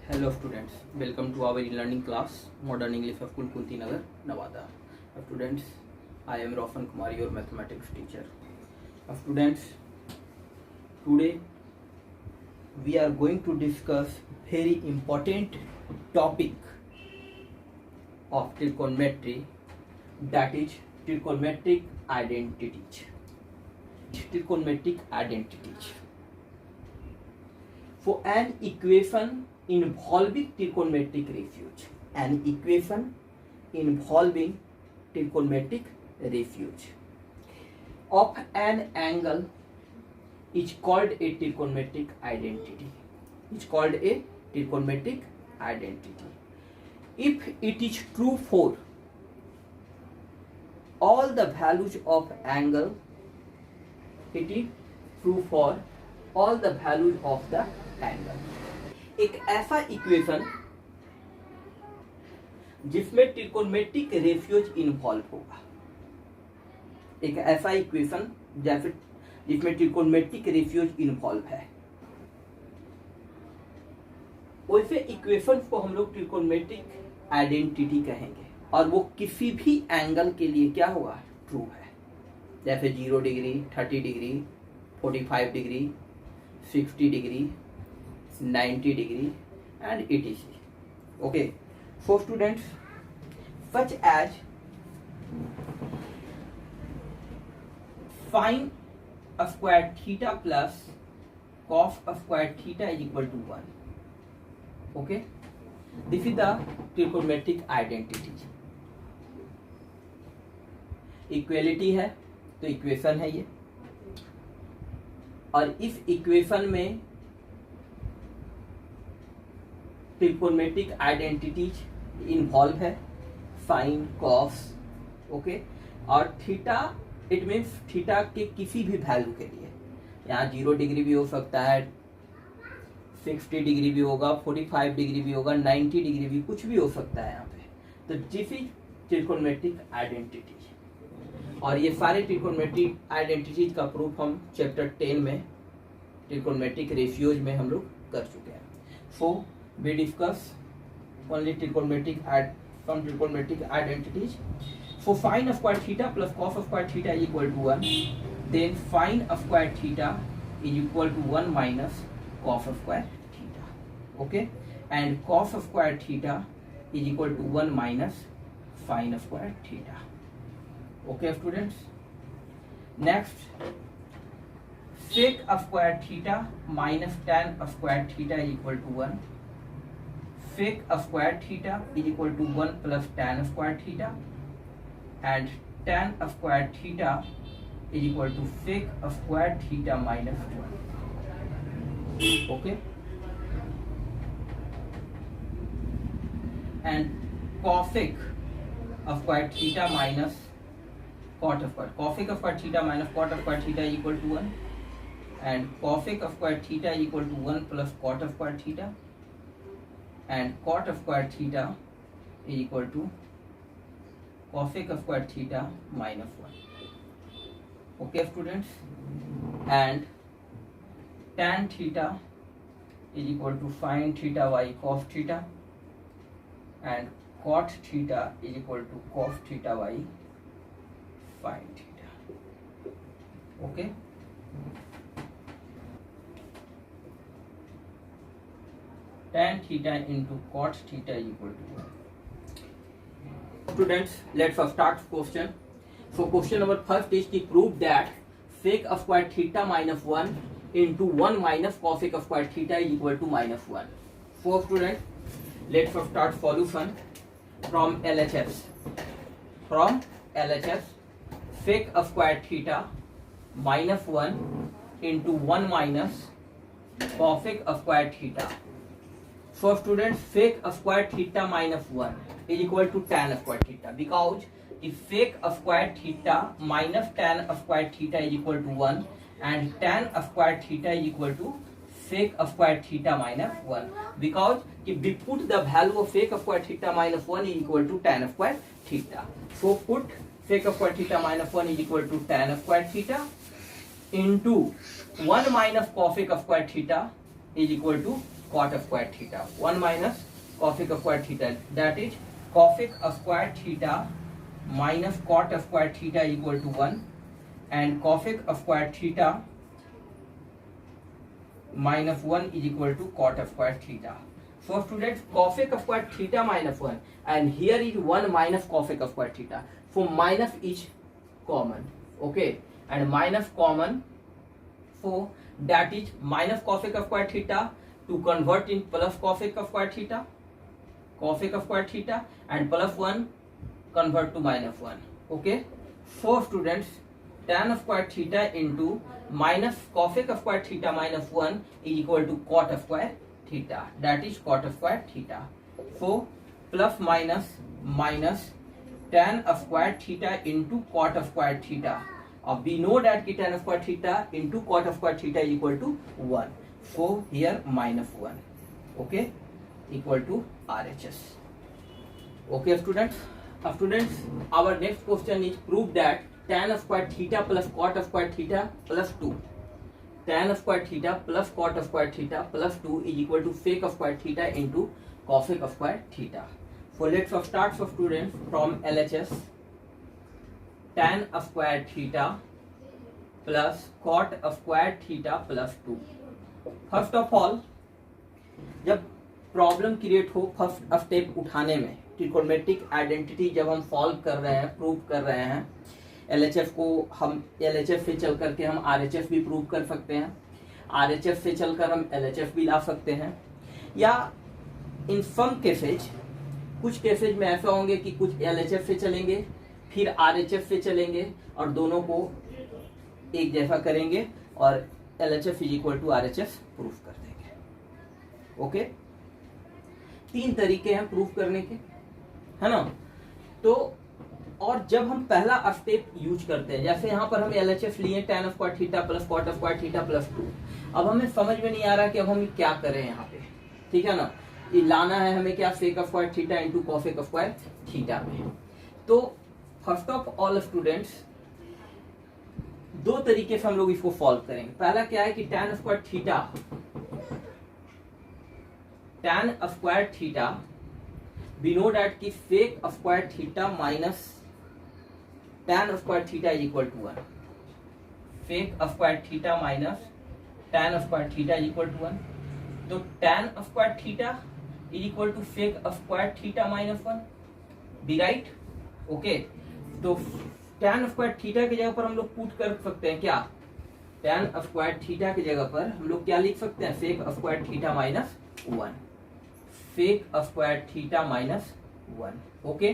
Hello students, welcome to our e-learning class, Modern English of Kulkunti Nagar, Nevada. Students, I am Roshan Kumar, your mathematics teacher. Students, today we are going to discuss very important topic of trigonometry, that is trigonometric identities. Trigonometric identities. For an equation involving trigonometric ratios, an equation involving trigonometric ratios of an angle is called a trigonometric identity. Is called a trigonometric identity. If it is true for all the values of angle, it is true for all the values of the angle. एक ऐसा equation जिसमें trigonometric ratios involve होगा. एक ऐसा equation जिसमें trigonometric ratios involve है, वैसे equation को हम लोग ट्रिगोनोमेट्रिक आइडेंटिटी कहेंगे और वो किसी भी एंगल के लिए क्या होगा, ट्रू है. जैसे 0 degree, 30 degree, 45 degree, 60 degree, 90 degree and etc. Okay, for students, such as sin a square theta plus cos a square theta is equal to 1. Okay, this is the trigonometric identity. Equality है तो equation है ये, और इस equation में trigonometric identities involve है, sign, cos. Okay, और theta, it means theta के किसी भी वैल्यू के लिए, यहाँ 0 डिग्री भी हो सकता है, 60 डिग्री भी होगा, 45 डिग्री भी होगा, 90 डिग्री भी, कुछ भी हो सकता है यहाँ पे. तो दिस इज ट्रिगोनोमेट्रिक आइडेंटिटी. और ये सारे ट्रिगोनोमेट्रिक आइडेंटिटीज का प्रूफ हम चैप्टर 10 में ट्रिगोनोमेट्रिक रेशियोज में हम लोग कर चुके हैं. सो we discuss only some trigonometric identities. For sin of square theta plus cos of square theta is equal to 1, then sin of square theta is equal to 1 minus cos of square theta. Okay, and cos of square theta is equal to 1 minus sin of square theta. Okay students, next, sec of square theta minus tan of square theta is equal to 1. Sec of square theta is equal to 1 plus tan of square theta, and tan of square theta is equal to sec of square theta minus 1. Okay, and cosec of square theta minus cot of square, cosec of square theta minus cot of square theta is equal to 1, and cosec of square theta is equal to 1 plus cot of square theta, and cot of square theta is equal to cosec of square theta minus 1. Okay students, and tan theta is equal to sin theta by cos theta, and cot theta is equal to cos theta by sin theta. Okay, tan theta into cot theta is equal to 1. Students, let's start question. So question number first is to prove that sec of square theta minus 1 into 1 minus cosec of square theta is equal to minus 1. So students, let's start solution from LHS. From LHS, sec of square theta minus 1 into 1 minus cosec of square theta. So students, sec of square theta minus 1 is equal to tan of square theta, because if sec of square theta minus tan of square theta is equal to 1, and tan of square theta is equal to sec of square theta minus 1, because if we put the value of sec of square theta minus 1 is equal to tan of square theta. So put sec of square theta minus 1 is equal to tan of square theta into 1 minus cosec of square theta is equal to cot square theta, 1 minus cosec square theta, that is cosec square theta minus cot square theta equal to 1 and cosec square theta minus 1 is equal to cot square theta. So students, cosec square theta minus 1 and here is 1 minus cosec square theta. So minus is common, okay, and minus common, so that is minus cosec square theta to convert in plus cosec square theta, cosec square theta, and plus 1 convert to minus 1, okay. So students, tan square theta into minus cosec square theta minus 1 is equal to cot square theta, that is cot square theta. So plus minus minus tan square theta into cot square theta. We know that tan square theta into cot square theta is equal to 1. So here minus 1, okay, equal to RHS. Okay students. Students, our next question is prove that tan square theta plus cot square theta plus 2, tan square theta plus cot square theta plus 2 is equal to sec square theta into cosec square theta. So let's start, so students, from LHS. Tan square theta plus cot square theta plus 2. First of all, जब problem create हो first step उठाने में, trigonometric identity जब हम solve कर रहे हैं, prove कर रहे हैं, एलएचएफ को हम एलएचएफ से चल करके हम आरएचएफ भी प्रूव कर सकते हैं, आरएचएफ से चलकर हम एलएचएफ भी ला सकते हैं, या इन सम केसेज, कुछ केसेज में ऐसा होंगे कि कुछ एलएचएफ से चलेंगे फिर आरएचएफ से चलेंगे और दोनों को एक जैसा करेंगे और LHS is equal to RHS proof कर देंगे, ओके। 3 तरीके हैं प्रूफ करने के, है ना। तो और जब हम पहला स्टेप यूज करते हैं, जैसे यहाँ पर हम एलएचएफ लिए tan square theta plus cot square theta plus 2, अब हमें समझ में नहीं आ रहा कि अब हम क्या करें यहाँ पे, ठीक है ना। ये लाना है हमें क्या, sec square theta into cosec square theta में। तो फर्स्ट ऑफ ऑल स्टूडेंट्स, 2 तरीके से हम लोग इसको सॉल्व करेंगे। पहला क्या है कि tan square theta we know that कि sec square theta minus tan square theta is equal to 1, sec square theta minus tan square theta is equal to 1। तो tan square theta is equal to sec square theta minus 1, we write, okay. तो tan square theta की जगह पर हम लोग put कर सकते हैं क्या, tan स्क्वायर थीटा की जगह पर हम लोग क्या लिख सकते हैं, sec square theta minus 1, sec square theta minus 1, okay,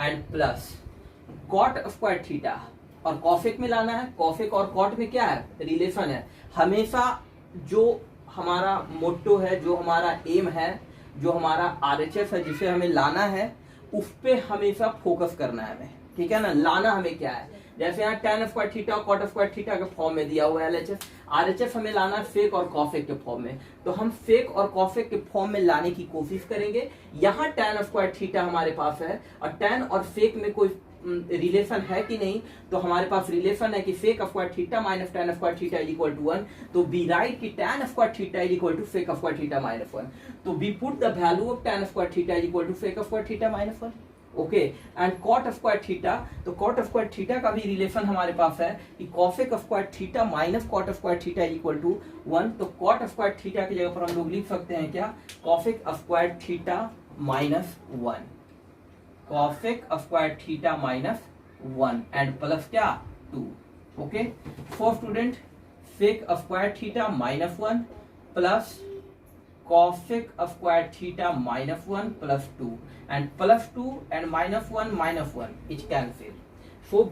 and plus cot square theta, और कॉसेक में लाना है। कॉसेक और कॉट में क्या है, रिलेशन है। हमेशा जो हमारा मोटो है, जो हमारा एम है, जो हमारा आरएचएफ है, जिसे हमें लाना है, उस पे हमेशा फोकस करना है हमें, ठीक है ना। लाना हमें क्या है, जैसे यहाँ tan स्क्वायर थीटा और कॉट स्क्वायर थीटा के फॉर्म में दिया हुआ है एलएचएफ, आरएचएफ हमें लाना है सेक और कॉसेक के फॉर्म में। तो हम सेक और कॉसेक के फॉर्म में लाने की कोशिश करेंगे। यहाँ tan स्क्वायर थीटा हमारे पास है और tan और सेक में कोई रिलेशन है कि नहीं, तो हमारे पास रिलेशन है कि sec square theta minus tan square theta is equal to 1। तो बी राइट कि tan square theta is equal to sec square theta minus 1। तो we put the value of tan square theta is equal to sec square theta minus 1, okay. And cot square theta, तो cot square theta का भी relation हमारे पास है कि cosec square theta minus cot square theta is equal to 1। तो cot square theta की जगह पर हम लोग लिख सकते हैं क्या, cosec square theta minus 1, cosec square theta minus 1 and plus क्या 2, okay. For student, sec square theta minus 1 प्लस cosec square theta minus 1 plus 2 and plus 2 and minus 1 is cancelled. So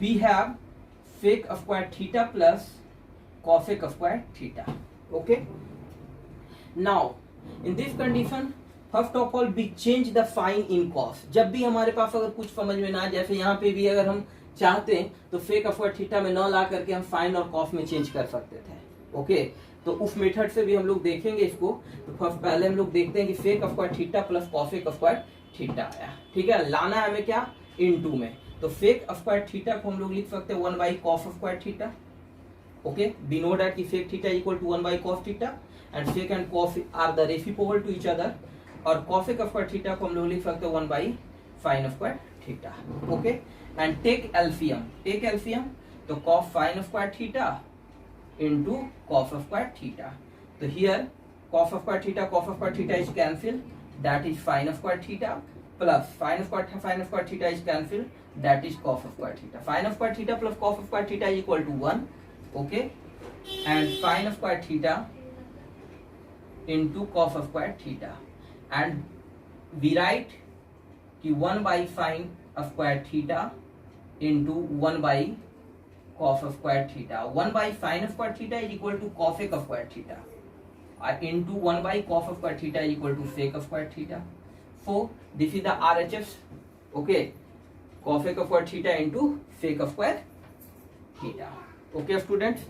we have sec square theta plus cosec square theta, okay. Now in this condition, first of all we change the sign in cos। जब भी हमारे पास अगर कुछ समझ में ना आए, जैसे यहाँ पे भी अगर हम चाहते हैं तो sec स्क्वायर थीटा में न ला करके हम साइन और कॉस में चेंज कर सकते थे, ओके। तो उस मेथड से भी हम लोग देखेंगे इसको। तो फर्स्ट पहले हम लोग देखते हैं कि sec square theta plus cosec square theta आया, ठीक है। लाना है हमें क्या, इनटू में। तो सेक स्क्वायर थीटा को हम लोग लिख सकते हैं 1 by cos square theta, Okay, we know that if sec theta equal to 1 by cos theta and sec and cos are the reciprocal to each other, और cosec of square theta को हम लोग लिख सकते हैं 1 by sin of square theta. Okay, and take LCM, तो cos sin of square theta into cos of square theta. So here cos of square theta is cancelled, that is sin of square theta, plus sin of square theta is cancelled, that is cos of square theta. Sin of square theta plus cos of square theta is equal to 1. Okay, and sin of square theta into cos of square theta, and we write कि 1 by sin of square theta into 1 by cos of square theta. 1 by sin of square theta is equal to cosec of square theta into 1 by cos of square theta is equal to sec of square theta. So this is the RHS. Okay, cosec of square theta into sec of square theta. Okay students,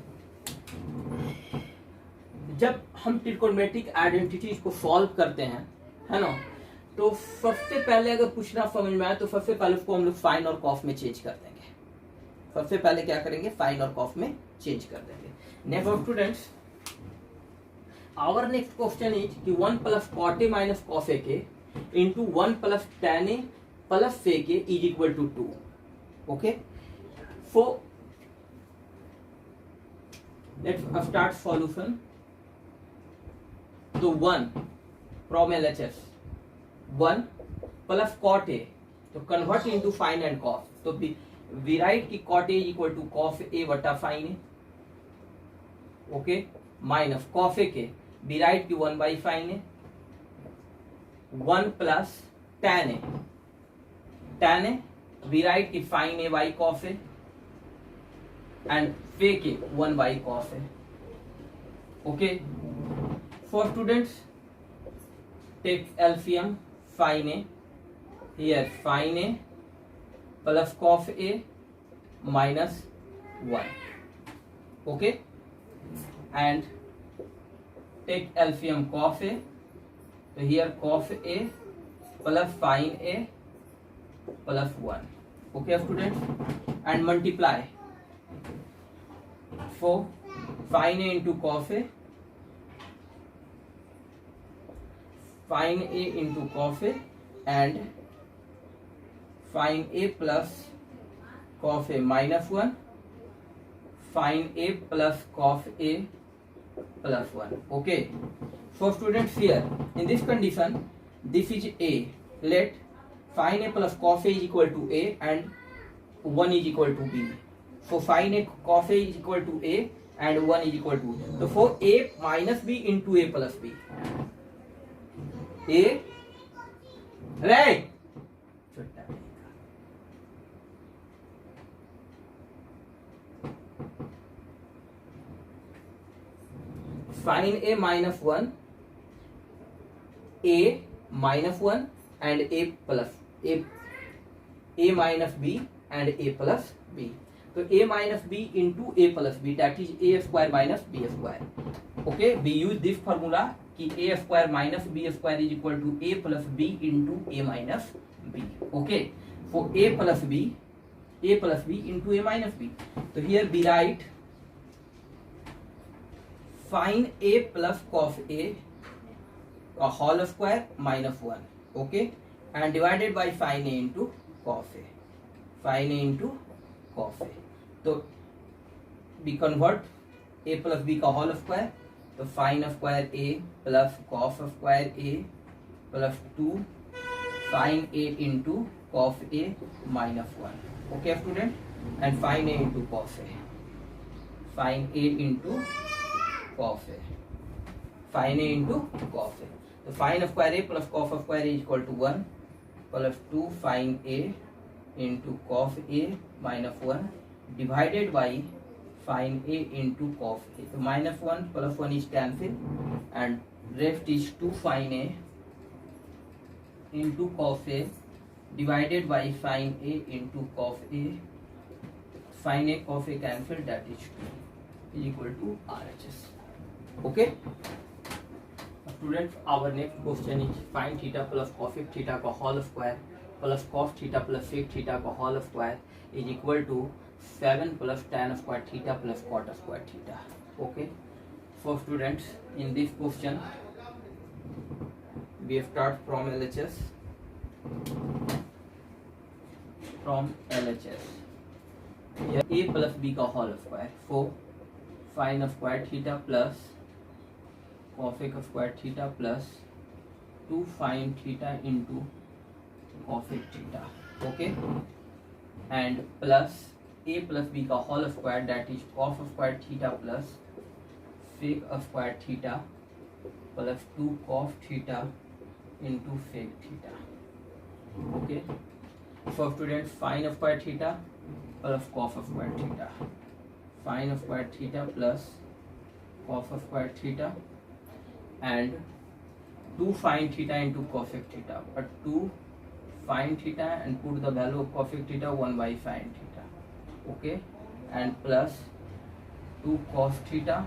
जब हम trigonometric identities को solve करते हैं, है ना, तो सबसे पहले अगर पूछना समझ में आए तो सबसे पहले उसको हम लोग साइन और कॉस में चेंज कर देंगे. सबसे पहले क्या करेंगे, साइन और कॉस में चेंज कर देंगे. Next students, our next question is कि 1 plus cot A minus cos A के into 1 plus tan A plus sec A is equal to 2. Okay, so let's start solution. तो 1 from LHS 1 plus cot A, तो convert into sin and cos. तो we write कि cot A equal to cos A बटा sin A. Okay, minus cos A के we write कि 1 by sin A. 1 plus tan A we write कि sin A by cos A, and sec A 1 by cos A. Okay, for students take LCM. Sin A, here sin A plus cos A minus 1. Okay, and take LCM cos A, so here cos A plus sin A plus 1. Okay students, and multiply. So sin A into cos A, sin A into cos A, and sin A plus cos A minus 1, sin A plus cos A plus 1. Okay, so students, here in this condition this is A. Let sin A plus cos A is equal to A and 1 is equal to B. So sin A cos A is equal to A and 1 is equal to, so for A minus B into A plus B. A right, sin A minus 1, A minus 1 and A plus A minus B and A plus B. So A minus B into A plus B, that is A square minus B square. Okay, we use this formula कि A square minus B square is equal to A plus B into A minus B. Okay, for A plus B into A minus B. So here we write sin A plus cos A whole square minus 1. Okay, and divided by sin A into cos A. Sin A into cos A. तो we convert A plus B का whole square, तो sin square A plus cos square A plus 2 sin A into cos A minus 1. Okay student, and sin A into cos A, sin A into cos A, sin A into cos A. So sin square A plus cos square A is equal to 1 plus 2 sin A into cos A minus 1 divided by sin A into cos A. So minus 1 plus 1 is cancelled and rest is 2 sin A into cos A divided by sin A into cos A. Sin A cos A cancelled, that is 2 is equal to RHS. Okay students, our next question is sin theta plus cosec theta का whole square plus cos theta plus sec theta का whole square is equal to 7 plus tan square theta plus cot square theta. Okay, for students, in this question we start from LHS. Here a plus b का whole square, for sine square theta plus cosec square theta plus 2 sine theta into cosec theta. Okay, and plus a plus b का whole square that is cos square theta plus sec square theta plus 2 cos theta into sec theta. Okay, for students, sin square theta plus cos square theta, sin square theta plus cos square theta, and 2 sin theta into cosec theta, but 2 sin theta and put the value of cosec theta 1 by sin theta. Okay, and plus 2 cos theta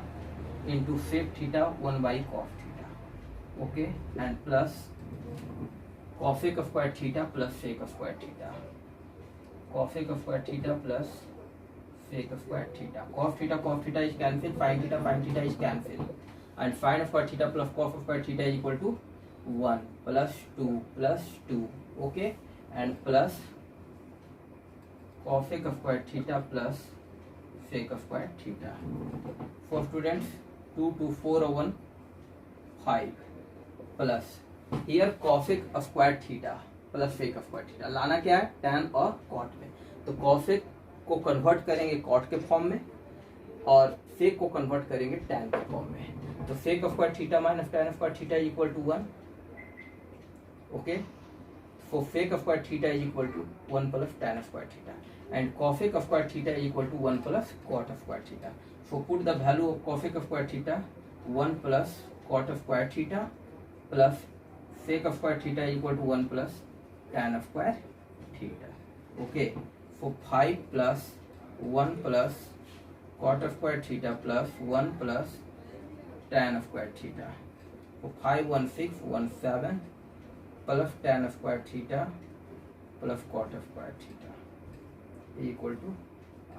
into sec theta 1 by cos theta. Okay, and plus cosec square theta plus sec square theta, cosec square theta plus sec square theta. Cos theta is cancel, sin theta is cancel, and sin square theta plus cos square theta is equal to 1 plus 2. Okay, and plus cosec square theta plus sec square theta. For students, 2 to 4 or 1 5 plus here cosec square theta plus sec square theta. लाना क्या है, tan और cot में. तो cosec को convert करेंगे cot के form में और sec को कन्वर्ट करेंगे tan के फॉर्म में. तो sec square theta minus tan square theta is equal to 1. Okay, so sec square theta is equal to 1 plus tan square theta, and cosec square theta is equal to 1 plus cot square theta. So put the value of cosec square theta 1 plus cot square theta plus sec square theta equal to 1 plus tan square theta. Okay, so 5 plus 1 plus cot square theta plus 1 plus tan square theta. तो 5 1 6 1 7 plus tan square theta plus cot square theta equal to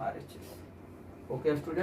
RHS. Okay student.